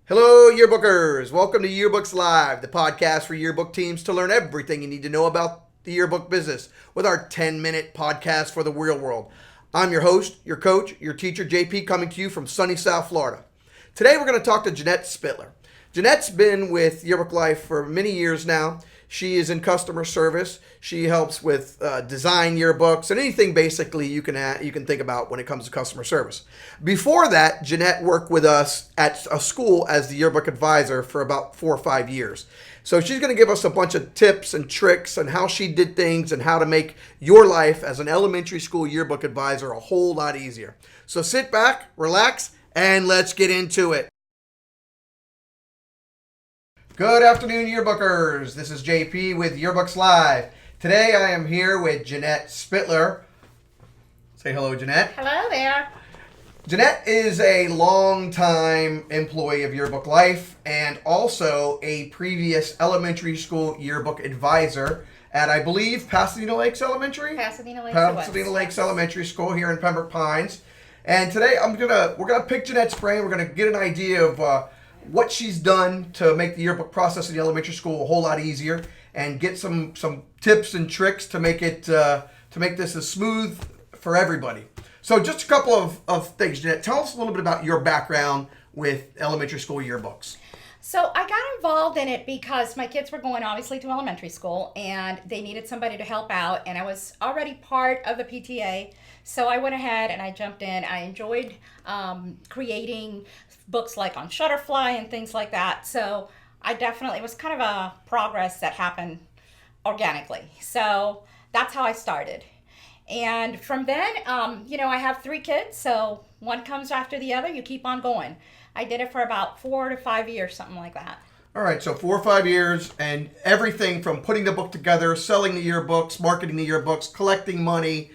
Hello, Yearbookers! Welcome to Yearbooks Live, the podcast for yearbook teams to learn everything you need to know about the yearbook business with our 10-minute podcast for the real world. I'm your host, your coach, your teacher, JP, coming to you from sunny South Florida. Today we're going to talk to Jeanet Spitler. Jeanette's been with Yearbook Life for many years now. She is in customer service. She helps with design yearbooks and anything basically you can think about when it comes to customer service. Before that, Jeanette worked with us at a school as the yearbook advisor for about 4 or 5 years. So she's going to give us a bunch of tips and tricks on how she did things and how to make your life as an elementary school yearbook advisor a whole lot easier. So sit back, relax, and let's get into it. Good afternoon, Yearbookers. This is JP with Yearbooks Live. Today I am here with Yanet Spitler. Say hello, Jeanette. Hello there. Jeanette is a longtime employee of Yearbook Life and also a previous elementary school yearbook advisor at, I believe, Pasadena Lakes Elementary? Pasadena Lakes Elementary School here in Pembroke Pines. And today we're gonna pick Jeanette's brain. We're gonna get an idea of what she's done to make the yearbook process in the elementary school a whole lot easier, and get some tips and tricks to make it to make this as smooth for everybody. So just a couple of things, Jeanette. Tell us a little bit about your background with elementary school yearbooks. So I got involved in it because my kids were going obviously to elementary school and they needed somebody to help out, and I was already part of the PTA. So I went ahead and I jumped in. I enjoyed creating books like on Shutterfly and things like that. So it was kind of a progress that happened organically. So that's how I started. And from then, I have 3 kids, so one comes after the other. You keep on going. I did it for about 4 to 5 years, something like that. All right, so 4 or 5 years, and everything from putting the book together, selling the yearbooks, marketing the yearbooks, collecting money,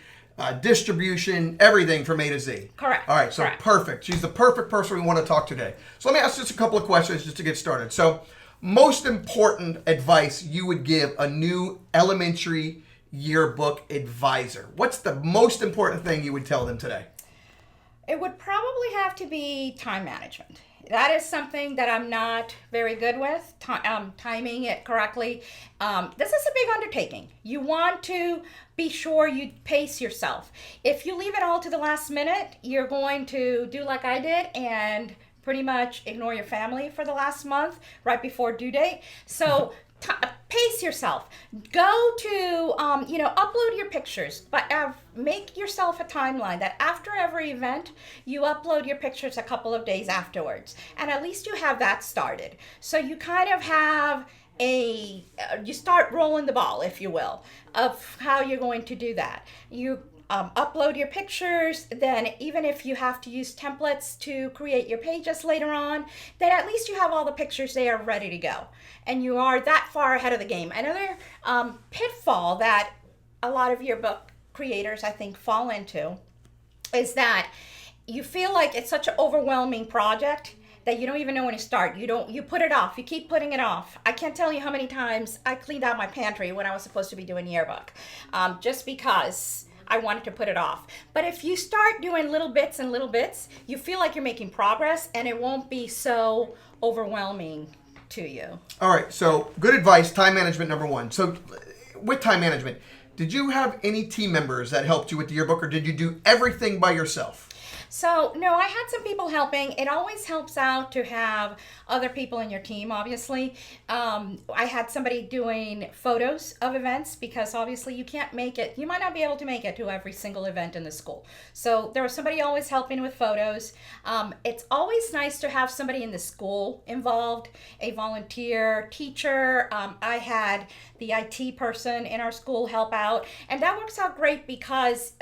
distribution, everything from A to Z. Correct. All right, so Correct. Perfect. She's the perfect person we want to talk to today. So let me ask just a couple of questions just to get started. So, most important advice you would give a new elementary yearbook advisor. What's the most important thing you would tell them today? It would probably have to be time management. That is something that I'm not very good with, timing it correctly. This is a big undertaking. You want to be sure you pace yourself. If you leave it all to the last minute, you're going to do like I did and pretty much ignore your family for the last month right before due date. So pace yourself. Go to, upload your pictures, but make yourself a timeline that after every event, you upload your pictures a couple of days afterwards. And at least you have that started. So you kind of have you start rolling the ball, if you will, of how you're going to do that. You upload your pictures, then even if you have to use templates to create your pages later on, then at least you have all the pictures there ready to go. And you are that far ahead of the game. Another pitfall that a lot of yearbook creators, I think, fall into is that you feel like it's such an overwhelming project that you don't even know when to start. You put it off. You keep putting it off. I can't tell you how many times I cleaned out my pantry when I was supposed to be doing yearbook, just because I wanted to put it off. But if you start doing little bits and little bits, you feel like you're making progress and it won't be so overwhelming to you. All right, so good advice, time management number 1. So with time management, did you have any team members that helped you with the yearbook, or did you do everything by yourself? So, no, I had some people helping. It always helps out to have other people in your team, obviously. I had somebody doing photos of events because obviously you can't make it. You might not be able to make it to every single event in the school. So there was somebody always helping with photos. It's always nice to have somebody in the school involved, a volunteer teacher. I had the IT person in our school help out. And that works out great because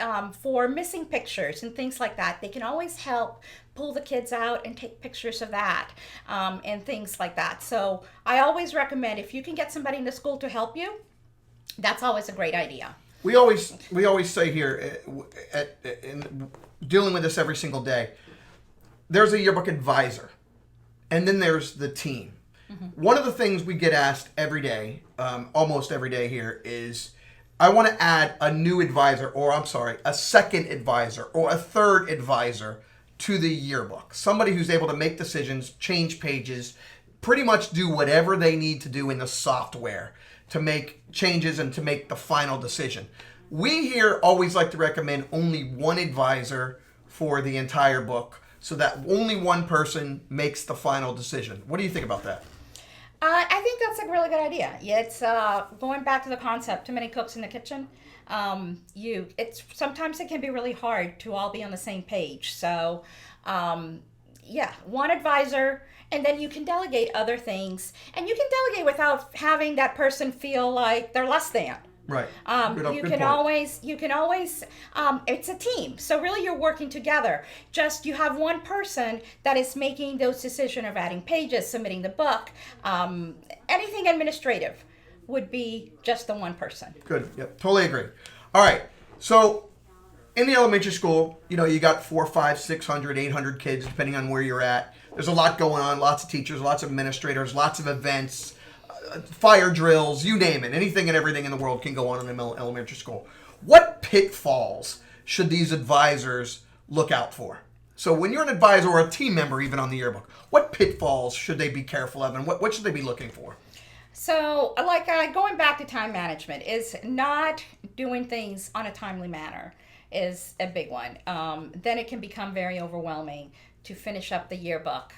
for missing pictures and things like that, they can always help pull the kids out and take pictures of that and things like that. So I always recommend if you can get somebody in the school to help you, that's always a great idea. We always say here, in dealing with this every single day, there's a yearbook advisor, and then there's the team. Mm-hmm. One of the things we get asked every day, almost every day here, is I want to add a new advisor, or a second advisor, or a third advisor to the yearbook? Somebody who's able to make decisions, change pages, pretty much do whatever they need to do in the software to make changes and to make the final decision. We here always like to recommend only one advisor for the entire book so that only one person makes the final decision. What do you think about that? I think that's a really good idea. It's going back to the concept, too many cooks in the kitchen. It's sometimes it can be really hard to all be on the same page. So, one advisor, and then you can delegate other things, and you can delegate without having that person feel like they're less than. Right. You can always, it's a team. So really you're working together. Just you have one person that is making those decisions of adding pages, submitting the book, anything administrative would be just the one person. Good. Yep. Totally agree. All right. So in the elementary school, you got 400, 500, 600, 800 kids, depending on where you're at. There's a lot going on, lots of teachers, lots of administrators, lots of events, fire drills, you name it. Anything and everything in the world can go on in elementary school. What pitfalls should these advisors look out for? So when you're an advisor or a team member, even on the yearbook, what pitfalls should they be careful of, and what should they be looking for? So, going back to time management, is not doing things on a timely manner is a big one. Then it can become very overwhelming to finish up the yearbook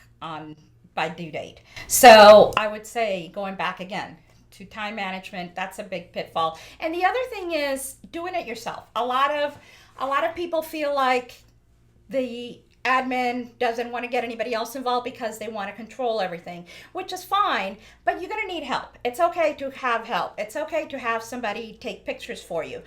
by due date. So I would say going back again to time management, that's a big pitfall. And the other thing is doing it yourself. A lot of people feel like the admin doesn't want to get anybody else involved because they want to control everything, which is fine, but you're going to need help. It's okay to have help. It's okay to have somebody take pictures for you.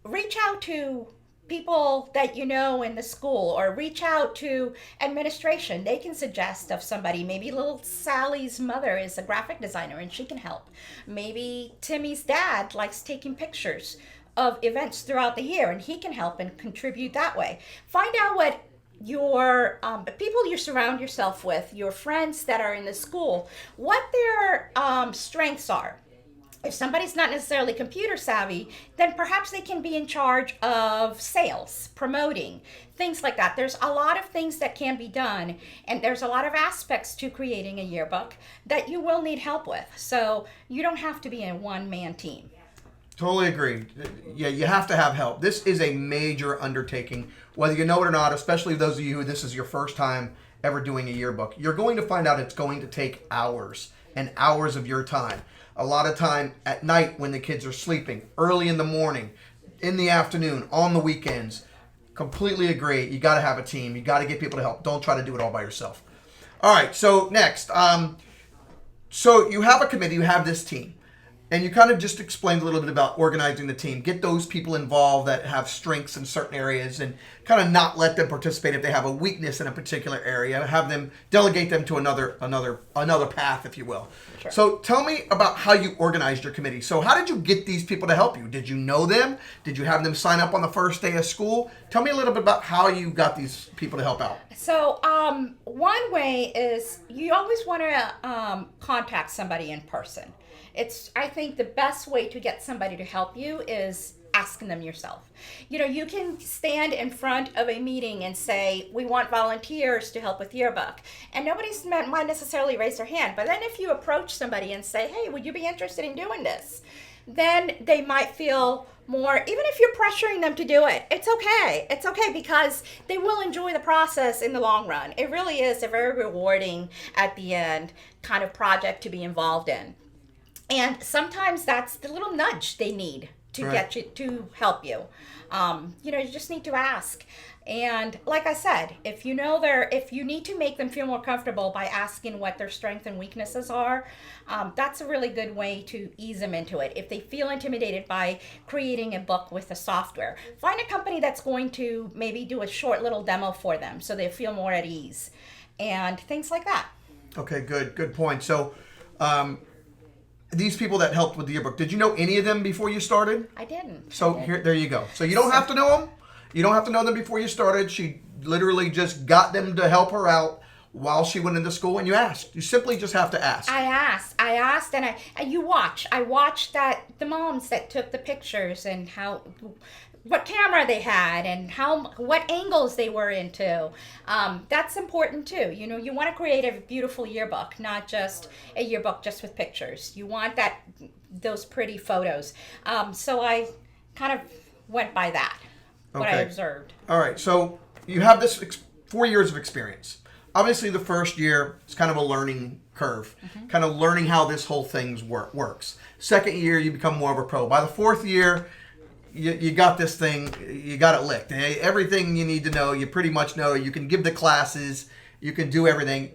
Reach out to people that you know in the school, or reach out to administration. They can suggest of somebody. Maybe little Sally's mother is a graphic designer and she can help. Maybe Timmy's dad likes taking pictures of events throughout the year and he can help and contribute that way. Find out what your people you surround yourself with, your friends that are in the school, what their strengths are. If somebody's not necessarily computer savvy, then perhaps they can be in charge of sales, promoting, things like that. There's a lot of things that can be done, and there's a lot of aspects to creating a yearbook that you will need help with. So you don't have to be a one-man team. Totally agree. Yeah, you have to have help. This is a major undertaking, whether you know it or not, especially those of you who this is your first time ever doing a yearbook. You're going to find out it's going to take hours and hours of your time. A lot of time at night when the kids are sleeping, early in the morning, in the afternoon, on the weekends. Completely agree. You got to have a team. You got to get people to help. Don't try to do it all by yourself. All right, so next. So you have a committee, you have this team. And you kind of just explained a little bit about organizing the team. Get those people involved that have strengths in certain areas and kind of not let them participate if they have a weakness in a particular area. Have them delegate them to another path, if you will. Sure. So tell me about how you organized your committee. So how did you get these people to help you? Did you know them? Did you have them sign up on the first day of school? Tell me a little bit about how you got these people to help out. So one way is you always want to contact somebody in person. I think the best way to get somebody to help you is asking them yourself. You can stand in front of a meeting and say, we want volunteers to help with yearbook. And nobody's might necessarily raise their hand. But then if you approach somebody and say, hey, would you be interested in doing this? Then they might feel more, even if you're pressuring them to do it, it's okay. It's okay because they will enjoy the process in the long run. It really is a very rewarding at the end kind of project to be involved in. And sometimes that's the little nudge they need to get you to help you. You just need to ask. And like I said, if you need to make them feel more comfortable by asking what their strengths and weaknesses are, that's a really good way to ease them into it. If they feel intimidated by creating a book with the software, find a company that's going to maybe do a short little demo for them so they feel more at ease and things like that. Okay, good point. So, these people that helped with the yearbook, did you know any of them before you started? I didn't. So there you go. So you don't have to know them. You don't have to know them before you started. She literally just got them to help her out while she went into school, and you asked. You simply just have to ask. I asked, and you watch. I watched the moms that took the pictures and how what camera they had and what angles they were into. That's important too. You want to create a beautiful yearbook, not just a yearbook just with pictures. You want those pretty photos. So I kind of went by that, what I observed. All right, so you have this 4 years of experience. Obviously, the first year is kind of a learning curve, kind of learning how this whole thing works. Second year, you become more of a pro. By the fourth year, you got this thing, you got it licked. Everything you need to know, you pretty much know. You can give the classes, you can do everything.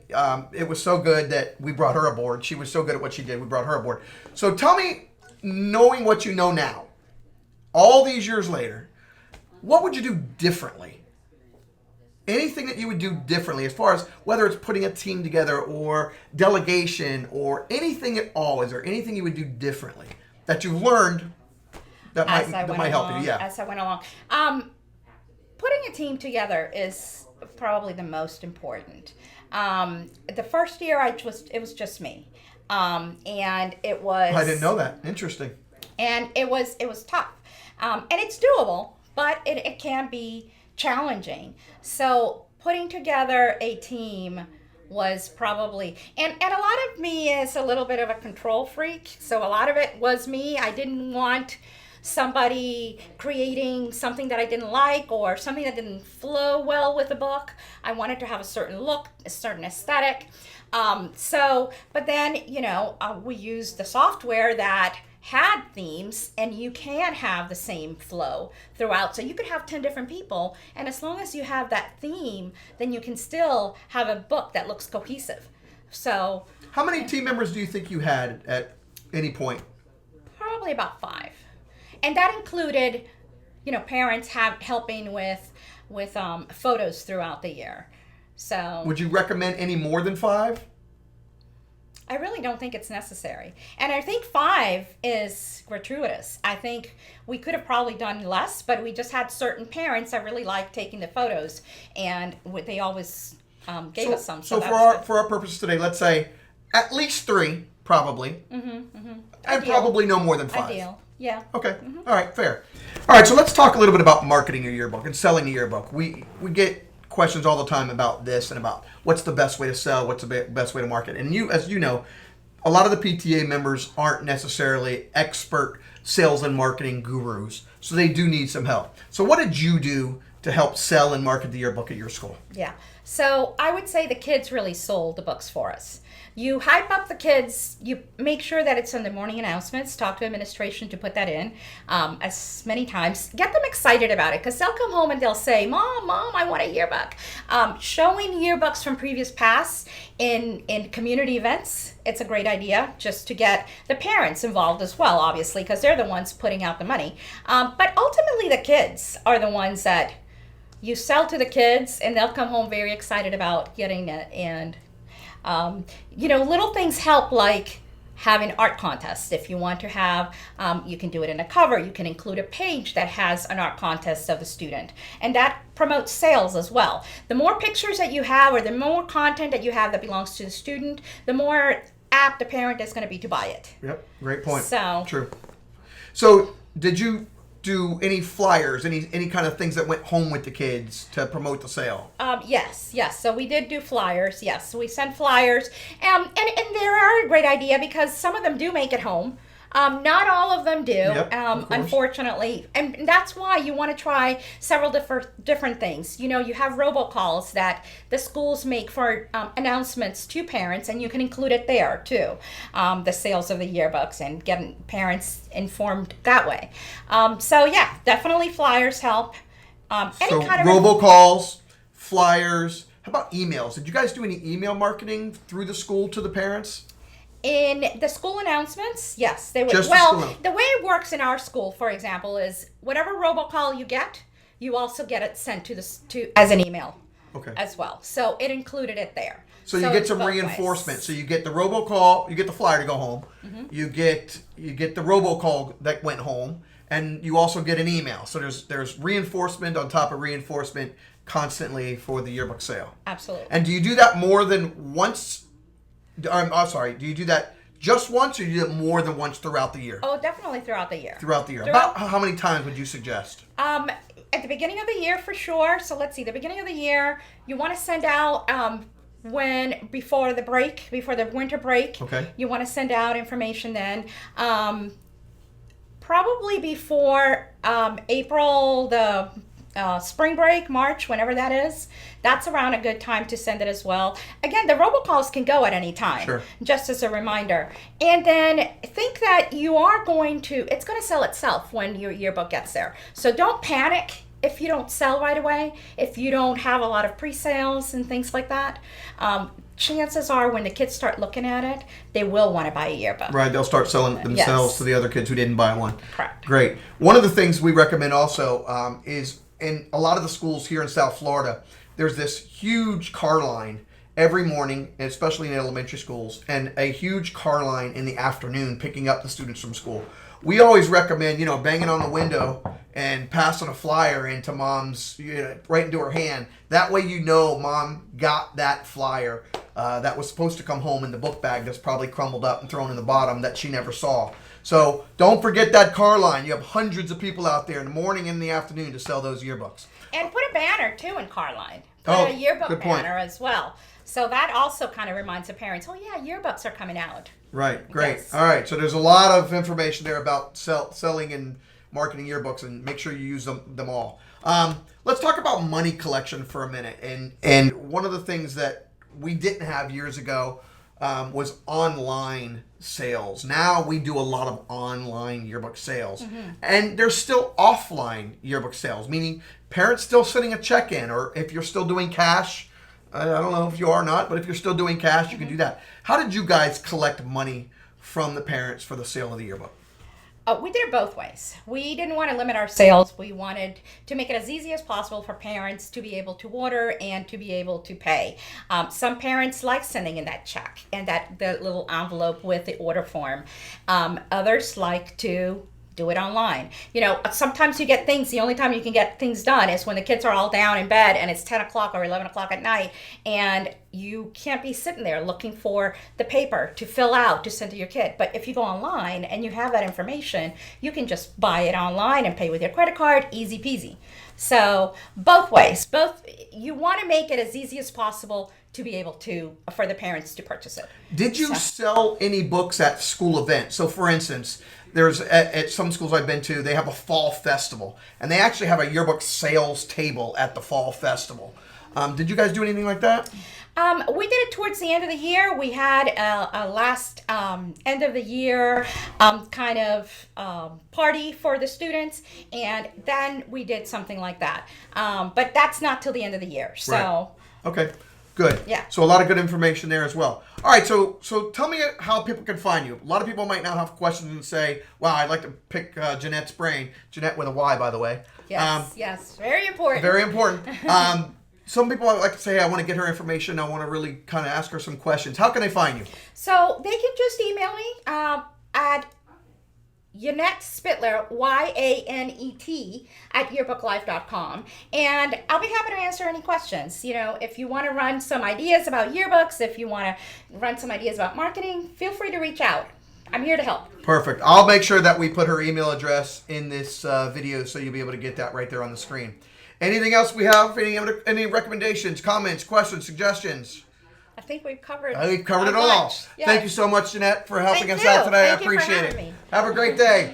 It was so good that we brought her aboard. She was so good at what she did, we brought her aboard. So tell me, knowing what you know now, all these years later, what would you do differently? Anything that you would do differently as far as whether it's putting a team together or delegation or anything at all? Is there anything you would do differently that you've learned that might help you? Yeah. As I went along. Putting a team together is probably the most important. The first year it was just me. And it was... I didn't know that. Interesting. And it was tough. And it's doable, but it can be challenging. So putting together a team was probably, and a lot of me is a little bit of a control freak. So a lot of it was me. I didn't want somebody creating something that I didn't like or something that didn't flow well with the book. I wanted to have a certain look, a certain aesthetic. But then, we used the software that had themes, and you can have the same flow throughout. So you could have 10 different people, and as long as you have that theme, then you can still have a book that looks cohesive. So how many team members do you think you had at any point? Probably about 5. And that included, parents helping with photos throughout the year. So would you recommend any more than 5? I really don't think it's necessary. And I think 5 is gratuitous. I think we could have probably done less, but we just had certain parents that really liked taking the photos, and they always gave us some. So for our purposes today, let's say at least 3, probably. And Ideal. Probably no more than 5. Ideal. Yeah. Okay. All right. Fair. All right. So let's talk a little bit about marketing your yearbook and selling a yearbook. We get questions all the time about this and about what's the best way to sell, what's the best way to market. And as you know, a lot of the PTA members aren't necessarily expert sales and marketing gurus, so they do need some help. So what did you do to help sell and market the yearbook at your school? Yeah. So I would say the kids really sold the books for us. You hype up the kids, you make sure that it's in the morning announcements, talk to administration to put that in as many times. Get them excited about it, because they'll come home and they'll say, Mom, I want a yearbook. Showing yearbooks from previous past in community events, it's a great idea, just to get the parents involved as well, obviously, because they're the ones putting out the money. But ultimately the kids are the ones that you sell to the kids, and they'll come home very excited about getting it. And little things help, like having art contests. If you want to have, you can do it in a cover. You can include a page that has an art contest of the student, and that promotes sales as well. The more pictures that you have, or the more content that you have that belongs to the student, the more apt the parent is going to be to buy it. Yep, great point. So true. So did you do any flyers, any kind of things that went home with the kids to promote the sale? Yes. So we did do flyers. Yes, we sent flyers, and they are a great idea, because some of them do make it home. Not all of them do, unfortunately, and that's why you want to try several different things. You have robocalls that the schools make for announcements to parents, and you can include it there too. The sales of the yearbooks and getting parents informed that way. So yeah, definitely flyers help. So robocalls, flyers. How about emails? Did you guys do any email marketing through the school to the parents? In the school announcements, yes, they would. Just the way it works in our school, for example, is whatever robocall you get, you also get it sent to as an email. Okay. As well. So it included it there. So you get some reinforcement. Ways. So you get the robocall, you get the flyer to go home. Mm-hmm. You get the robocall that went home, and you also get an email. So there's reinforcement on top of reinforcement constantly for the yearbook sale. Absolutely. And do you do that more than once? Do you do that just once, or you do it more than once throughout the year? Oh, definitely throughout the year. Throughout the year. About how many times would you suggest? At the beginning of the year, for sure. So let's see. The beginning of the year, you want to send out before the winter break. Okay. You want to send out information then. Probably before April, the spring break, March, whenever that is. That's around a good time to send it as well. Again, the robocalls can go at any time, sure, just as a reminder. And then think that it's going to sell itself when your yearbook gets there. So don't panic if you don't sell right away, if you don't have a lot of pre-sales and things like that. Chances are when the kids start looking at it, they will want to buy a yearbook. Right, they'll start selling themselves to the other kids who didn't buy one. Correct. Great. One of the things we recommend also is in a lot of the schools here in South Florida, there's this huge car line every morning, especially in elementary schools, and a huge car line in the afternoon picking up the students from school. We always recommend, banging on the window and passing a flyer into mom's, right into her hand. That way mom got that flyer that was supposed to come home in the book bag that's probably crumbled up and thrown in the bottom that she never saw. So don't forget that car line. You have hundreds of people out there in the morning and in the afternoon to sell those yearbooks. And put a banner, too, in car line. Put a yearbook banner as well. So that also kind of reminds the parents, oh, yeah, yearbooks are coming out. Right, great. Yes. All right, so there's a lot of information there about selling and marketing yearbooks, and make sure you use them all. Let's talk about money collection for a minute. And one of the things that we didn't have years ago was online sales. Now we do a lot of online yearbook sales. Mm-hmm. And there's still offline yearbook sales, meaning parents still sending a check in, or if you're still doing cash, I don't know if you are or not, but if you're still doing cash, you can do that. How did you guys collect money from the parents for the sale of the yearbook? We did it both ways. We didn't want to limit our sales. We wanted to make it as easy as possible for parents to be able to order and to be able to pay. Some parents like sending in that check and the little envelope with the order form. Others like to do it online. Sometimes you get things, the only time you can get things done is when the kids are all down in bed and it's 10 o'clock or 11 o'clock at night, and you can't be sitting there looking for the paper to fill out to send to your kid. But if you go online and you have that information, you can just buy it online and pay with your credit card, easy peasy. So both ways, you want to make it as easy as possible to be able for the parents to purchase it. Did you sell any books at school events? So for instance, there's at some schools I've been to, they have a fall festival, and they actually have a yearbook sales table at the fall festival. Did you guys do anything like that? We did it towards the end of the year. We had a last end of the year party for the students, and then we did something like that. But that's not till the end of the year. So. Right. Okay. Good. Yeah. So a lot of good information there as well. All right. So tell me how people can find you. A lot of people might now have questions and say, "Wow, I'd like to pick Jeanette's brain." Jeanette with a Y, by the way. Yes. Yes. Very important. Very important. Some people like to say, "Hey, I want to get her information. I want to really kind of ask her some questions." How can they find you? So they can just email me at Yanet Spitler, YANET, @yearbooklife.com, and I'll be happy to answer any questions. If you want to run some ideas about yearbooks, if you want to run some ideas about marketing, feel free to reach out. I'm here to help. Perfect. I'll make sure that we put her email address in this video so you'll be able to get that right there on the screen. Anything else we have? Any recommendations, comments, questions, suggestions? I think we've covered it all. Yes. Thank you so much, Jeanette, for helping us out today. I appreciate it. Me. Have a great day.